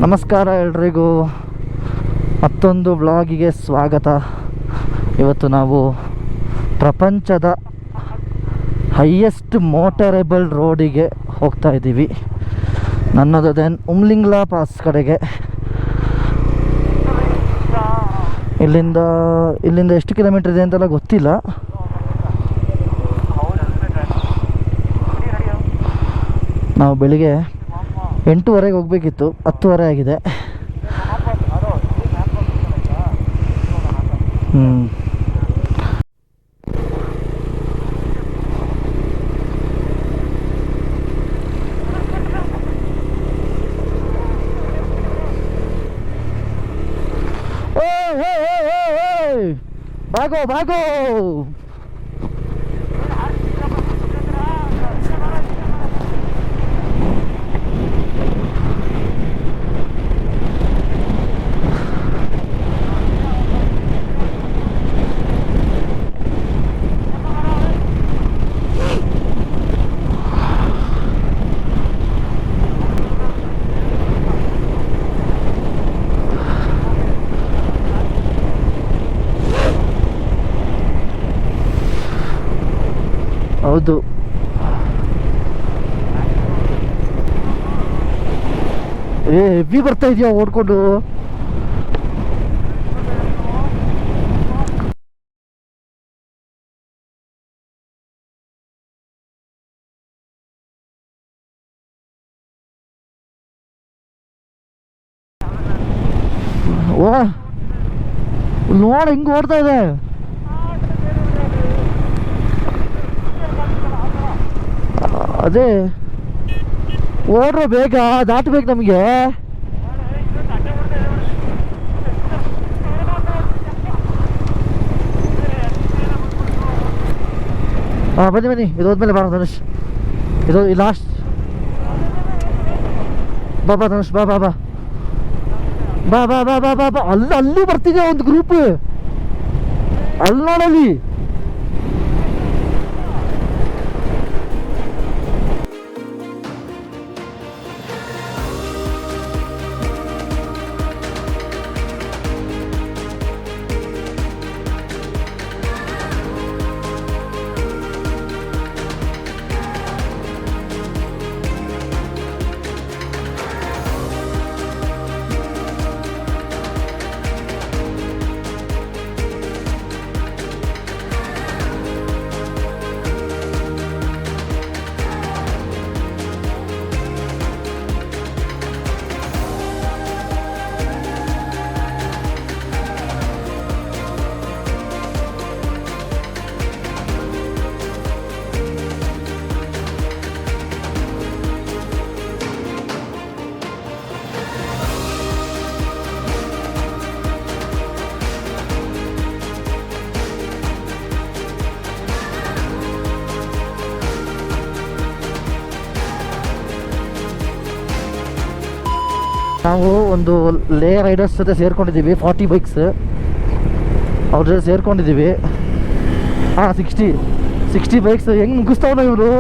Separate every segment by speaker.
Speaker 1: ನಮಸ್ಕಾರ ಎಲ್ರಿಗೂ, ಮತ್ತೊಂದು ಬ್ಲಾಗಿಗೆ ಸ್ವಾಗತ. ಇವತ್ತು ನಾವು ಪ್ರಪಂಚದ ಹೈಯೆಸ್ಟ್ ಮೋಟರೇಬಲ್ ರೋಡಿಗೆ ಹೋಗ್ತಾ ಇದ್ದೀವಿ. ನನ್ನದು ದೆನ್ ಉಮ್ಲಿಂಗ್ಲಾ ಪಾಸ್ ಕಡೆಗೆ. ಇಲ್ಲಿಂದ ಎಷ್ಟು ಕಿಲೋಮೀಟರ್ ಇದೆ ಅಂತೆಲ್ಲ ಗೊತ್ತಿಲ್ಲ. ನಾವು ಬೆಳಿಗ್ಗೆ 8:30 ಹೋಗಬೇಕಿತ್ತು, 10:30 ಆಗಿದೆ. ಭಾಗೋ ಭಾಗೋ. ಹೌದು, ಹೆವಿ ಬರ್ತಾ ಇದೆಯಾ ಓಡ್ಕೊಂಡು. ವಾ, ನೋಡ ಹಿಂಗ್ ಓಡ್ತಾ ಇದೆ. ಅದೇ ಓಡ್ರೋ, ಬೇಗ ದಾಟಬೇಕು ನಮಗೆ. ಬನ್ನಿ, ಇದು ಹೋದ್ಮೇಲೆ ಬಾ ಧನುಷ್. ಇದು ಲಾಸ್ಟ್. ಬಾ ಧನುಷ್, ಬಾ ಬಾ ಬಾ ಬಾ ಬಾ ಬಾ ಬಾ ಬಾ ಬಾ. ಅಲ್ಲಿ ಬರ್ತಿದ್ಯಾ ಒಂದು ಗ್ರೂಪ್, ಅಲ್ಲಿ ನೋಡಲ್ಲಿ. ನಾವು ಒಂದು ಲೇ ರೈಡರ್ಸ್ ಜೊತೆ ಸೇರ್ಕೊಂಡಿದ್ದೀವಿ, 40 ಬೈಕ್ಸ್ ಅವ್ರ ಜೊತೆ ಸೇರ್ಕೊಂಡಿದ್ದೀವಿ. 60 ಬೈಕ್ಸ್ ಹೆಂಗೆ ಮುಗಿಸ್ತಾವ ಇವರು.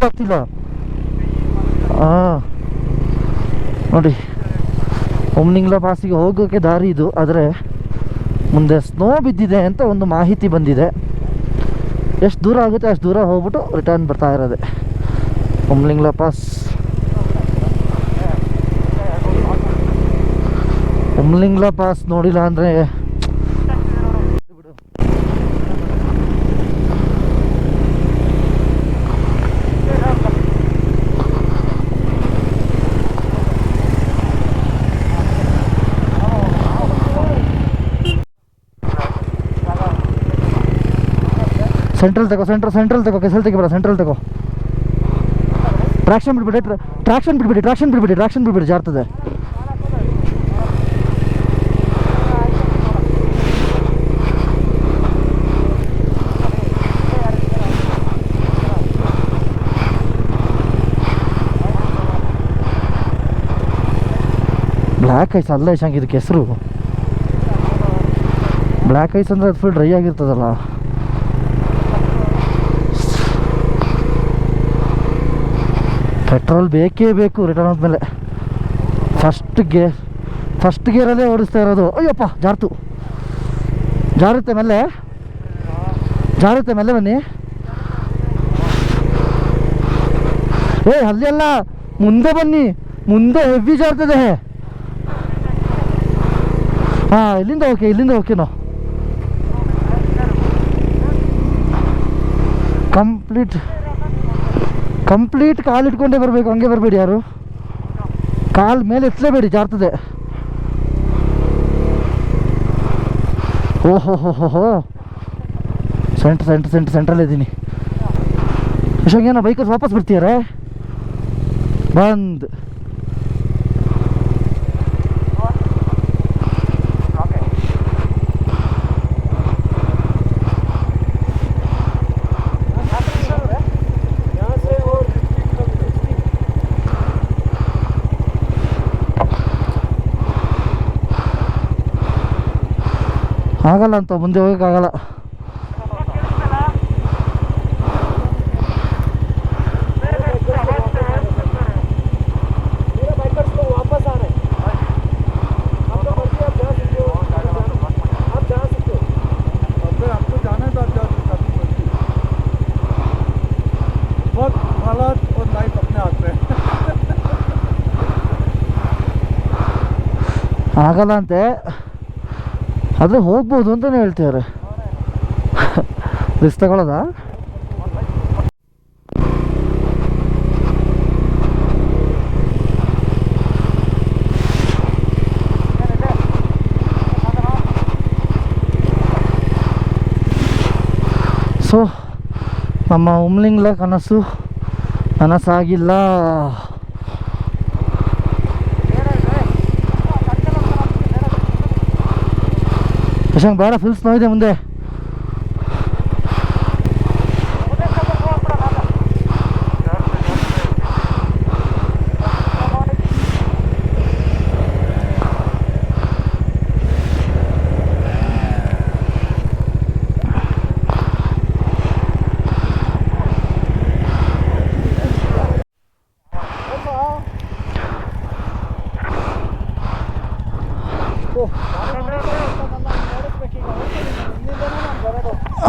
Speaker 1: ಆಗ್ತಿಲ್ಲ. ನೋಡಿ, ಉಮ್ಲಿಂಗ್ಲಾ ಪಾಸಿಗೆ ಹೋಗೋಕ್ಕೆ ದಾರಿ ಇದು, ಆದರೆ ಮುಂದೆ ಸ್ನೋ ಬಿದ್ದಿದೆ ಅಂತ ಒಂದು ಮಾಹಿತಿ ಬಂದಿದೆ. ಎಷ್ಟು ದೂರ ಆಗುತ್ತೆ ಅಷ್ಟು ದೂರ ಹೋಗ್ಬಿಟ್ಟು ರಿಟರ್ನ್ ಬರ್ತಾ ಇರೋದೆ ಉಮ್ಲಿಂಗ್ಲಾ ಪಾಸ್. ಉಮ್ಲಿಂಗ್ಲಾ ಪಾಸ್ ನೋಡಿಲ್ಲ ಅಂದರೆ ಸೆಂಟ್ರಲ್ ತಗೋ, ಸೆಂಟ್ರಲ್ ತಗೋ, ಕೆಸಲ್ ತೆಗಿಬೇಡ, ಸೆಂಟ್ರಲ್ ತಗೋ. ಟ್ರಾಕ್ಷನ್ ಬಿಟ್ಬಿಡಿ, ಜಾರ್ತದೆ. ಬ್ಲ್ಯಾಕ್ ಐಸ್ ಅಲ್ಲ ಯಶಾಂಕ್ ಇದಕ್ಕೆ ಹೆಸರು. ಬ್ಲ್ಯಾಕ್ ಐಸ್ ಅಂದರೆ ಅದು ಫುಲ್ ಡ್ರೈ ಆಗಿರ್ತದಲ್ಲ. ಪೆಟ್ರೋಲ್ ಬೇಕೇ ಬೇಕು ರಿಟರ್ನ್ ಆದಮೇಲೆ. ಫಸ್ಟ್ ಗೇರಲ್ಲೇ ಓಡಿಸ್ತಾ ಇರೋದು. ಅಯ್ಯಪ್ಪ ಜಾರುತ್ತೆ ಮೇಲೆ ಬನ್ನಿ. ಅಲ್ಲಿ ಅಲ್ಲ, ಮುಂದೆ ಬನ್ನಿ, ಮುಂದೆ ಹೆವಿ ಜಾರ್ತದೆ. ಹಾಂ, ಇಲ್ಲಿಂದ ಓಕೆನೋ. ಕಂಪ್ಲೀಟ್ ಕಾಲಿಟ್ಕೊಂಡೇ ಬರಬೇಕು, ಹಂಗೆ ಬರಬೇಡಿ ಯಾರು. ಕಾಲು ಮೇಲೆ ಎತ್ತಲೇಬೇಡಿ, ಜಾರ್ತದೆ. ಓಹೋ ಸೆಂಟ್ರಲ್ ಇದ್ದೀನಿ. ಯಶೋಂಗ್ ಏನೋ ಬೈಕಲ್ಲಿ ವಾಪಸ್ ಬರ್ತೀಯಾರೆ? ಬಂದ್ ಆಗಲ್ಲ ಅಂತ, ಮುಂದೆ ಹೋಗೋಕ್ಕಾಗಲ್ಲ. ಆಗಲ್ಲ ಅಂತೆ, ಆದರೆ ಹೋಗ್ಬೋದು ಅಂತಲೇ ಹೇಳ್ತಿದ್ದಾರೆ. ರಿಸ್ಕ್ ತಗೊಳ್ಳೋದಾ? ಸೊ ನಮ್ಮ ಉಮ್ಲಿಂಗ್ಲ ನನಸಾಗಿಲ್ಲ. ಯಶಾಂಕ್ ಬೇಡ, ಫುಲ್ ಸ್ನೋ ಇದೆ ಮುಂದೆ.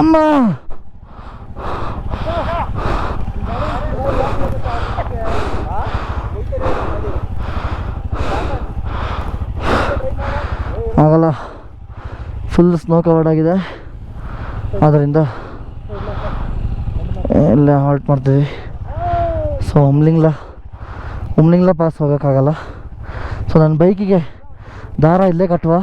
Speaker 1: ಅಮ್ಮ, ಆಗಲ್ಲ, ಫುಲ್ ಸ್ನೋ ಕವರ್ಡ್ ಆಗಿದೆ. ಆದ್ದರಿಂದ ಎಲ್ಲ ಹಾಲ್ಟ್ ಮಾಡ್ತೀವಿ. ಸೊ ಉಮ್ಲಿಂಗ್ಲ ಪಾಸ್ ಹೋಗೋಕ್ಕಾಗಲ್ಲ. ಸೊ ನನ್ನ ಬೈಕಿಗೆ ದಾರ ಇಲ್ಲೇ ಕಟ್ಟುವ.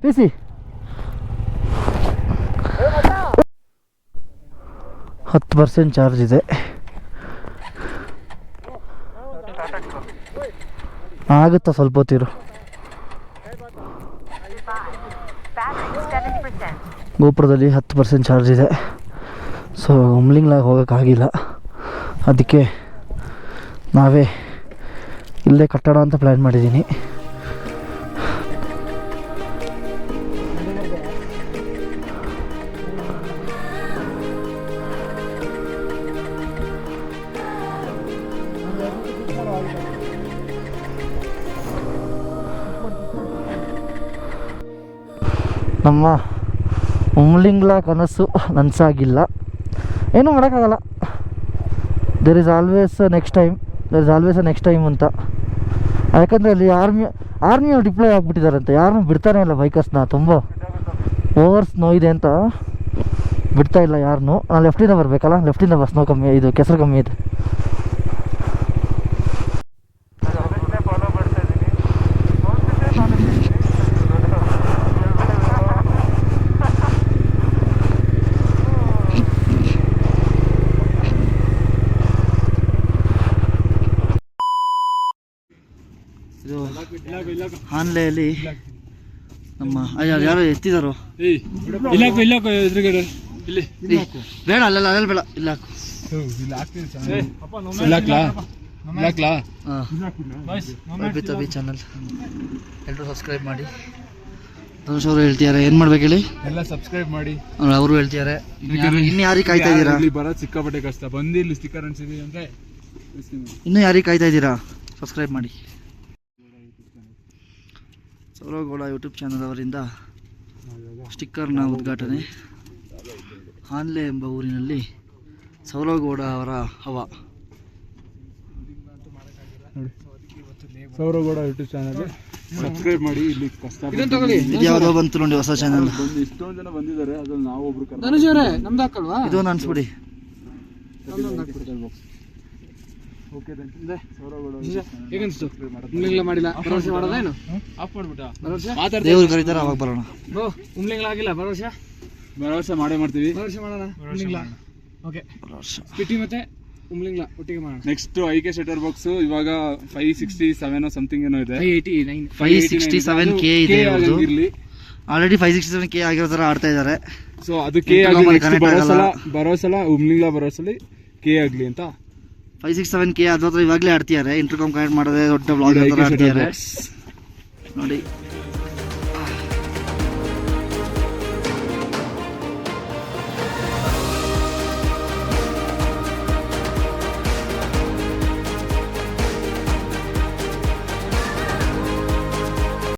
Speaker 1: ಪಿಸಿ 10% ಚಾರ್ಜ್ ಇದೆ. ಆಗುತ್ತಾ ಸ್ವಲ್ಪ ಹೊತ್ತಿರು. ಗೋಪುರದಲ್ಲಿ 10% ಚಾರ್ಜ್ ಇದೆ. ಸೊ ಉಮ್ಲಿಂಗ್ಲಾಗ ಹೋಗೋಕ್ಕಾಗಿಲ್ಲ, ಅದಕ್ಕೆ ನಾವೇ ಇಲ್ಲೇ ಕಟ್ಟಡ ಅಂತ ಪ್ಲ್ಯಾನ್ ಮಾಡಿದ್ದೀನಿ. ನಮ್ಮ ಉಮ್ಲಿಂಗ್ಲ ಕನಸು ನನಸಾಗಿಲ್ಲ, ಏನೂ ಮಾಡೋಕ್ಕಾಗಲ್ಲ. There is always next time ಅಂತ. ಯಾಕಂದರೆ ಅಲ್ಲಿ ಆರ್ಮಿಯವ್ರು ಡಿಪ್ಲಾಯ್ ಆಗಿಬಿಟ್ಟಿದ್ದಾರಂತೆ, ಯಾರನ್ನೂ ಬಿಡ್ತಾನೆ ಇಲ್ಲ ಬೈಕರ್ಸ್ನ. ತುಂಬ ಓವರ್ ಸ್ನೋ ಇದೆ ಅಂತ ಬಿಡ್ತಾ ಇಲ್ಲ ಯಾರನ್ನೂ. ನಾನು ಲೆಫ್ಟಿಂದ ಬರಬೇಕಲ್ಲ, ಲೆಫ್ಟಿಂದ ಸ್ನೋ ಕಮ್ಮಿ, ಇದು ಕೆಸರು ಕಮ್ಮಿ ಇದೆ. ಹಾನ್ಲೆಯಲ್ಲಿ ನಮ್ಮ ಯಾರು ಎತ್ತಿದಾರೋ
Speaker 2: ಎದುರುಗಡೆ ಇಲ್ಲಿ
Speaker 1: ಬೇಡ ಅಲ್ಲೆಲ್ಲ ಅಲ್ಲೆಲ್ಲ ಬೇಡ ಇಲ್ಲ ಚಾನಲ್ ಎಲ್ಲರೂ ಸಬ್ಸ್ಕ್ರೈಬ್ ಮಾಡಿ. ಧನುಷ್ ಅವರು ಹೇಳ್ತಿದ್ದಾರೆ ಏನು ಮಾಡ್ಬೇಕು ಹೇಳಿ,
Speaker 2: ಎಲ್ಲ ಸಬ್ಸ್ಕ್ರೈಬ್ ಮಾಡಿ.
Speaker 1: ಅವರು ಹೇಳ್ತಿದ್ದಾರೆ ಇನ್ನು ಯಾರಿಗೆ ಕಾಯ್ತಾ ಇದ್ದೀರಾ,
Speaker 2: ಇಲ್ಲಿ ಬರೋದು ಸಿಕ್ಕಾಪಟ್ಟೆ ಕಷ್ಟ, ಬಂದು ಇಲ್ಲಿ ಸ್ಟಿಕ್ಕರ್ ಅನ್ಸಿದೀವಿ ಅಂದ್ರೆ
Speaker 1: ಇನ್ನೂ ಯಾರಿಗೆ ಕಾಯ್ತಾ ಇದ್ದೀರಾ, ಸಬ್ಸ್ಕ್ರೈಬ್ ಮಾಡಿ. ಸೌರಗೌಡ ಯೂಟ್ಯೂಬ್ ಚಾನಲ್ ಅವರಿಂದ ಸ್ಟಿಕ್ಕರ್ನ ಉದ್ಘಾಟನೆ. ಹಾನ್ಲೆ ಎಂಬ ಊರಿನಲ್ಲಿ ಸೌರಗೌಡ ಅವರ ಹವ.
Speaker 2: ಸೌರಗೌಡ ಯೂಟ್ಯೂಬ್ ಚಾನಲ್ ಸಬ್ಸ್ಕ್ರೈಬ್ ಮಾಡಿ. ಇಲ್ಲಿ ಕಷ್ಟ
Speaker 1: ಇದು ಯಾವುದೋ ಬಂತು ನೋಡಿ ಹೊಸ ಚಾನಲ್,
Speaker 2: ಇಷ್ಟೊಂದು ಜನ ಬಂದಿದ್ದಾರೆ, ಅದ್ರಲ್ಲಿ ನಾವು ಒಬ್ರು
Speaker 1: ಇದೊಂದು ಅನ್ಸ್ಬಿಡಿ. ದೇವ್ರು ಕರೀತಾರೆ ಅವಾಗ ಬರೋಣ.
Speaker 2: ಭರವಸೆ ಮಾಡೇ ಮಾಡ್ತೀವಿ. ನೆಕ್ಸ್ಟ್ ಐಕೆ ಶಟರ್ ಬಾಕ್ಸ್ ಇವಾಗ 567 ಸಮಥಿಂಗ್ ಏನೋ ಇದೆ,
Speaker 1: 567K ಇದೆ. ಆಲ್ರೆಡಿ 567K ಆಗಿರೋ ತರ ಆಡ್ತಾ ಇದ್ದಾರೆ.
Speaker 2: ಸೊ ಅದು ಕೆ ಬರೋಸಲ ಉಮ್ಲಿಂಗ್ಲಾ ಬರೋಸಲಿ ಕೆ ಆಗ್ಲಿ ಅಂತ
Speaker 1: 567K ಅದ್ರ ಇವಾಗಲೇ ಆಡ್ತಿದ್ದಾರೆ. ಇಂಟರ್ಕಾಮ್ ಕನೆಕ್ಟ್ ಮಾಡೋದೇ ದೊಡ್ಡ ಬ್ಲಾಗ್ ಆಡ್ತಿದ್ದಾರೆ ನೋಡಿ.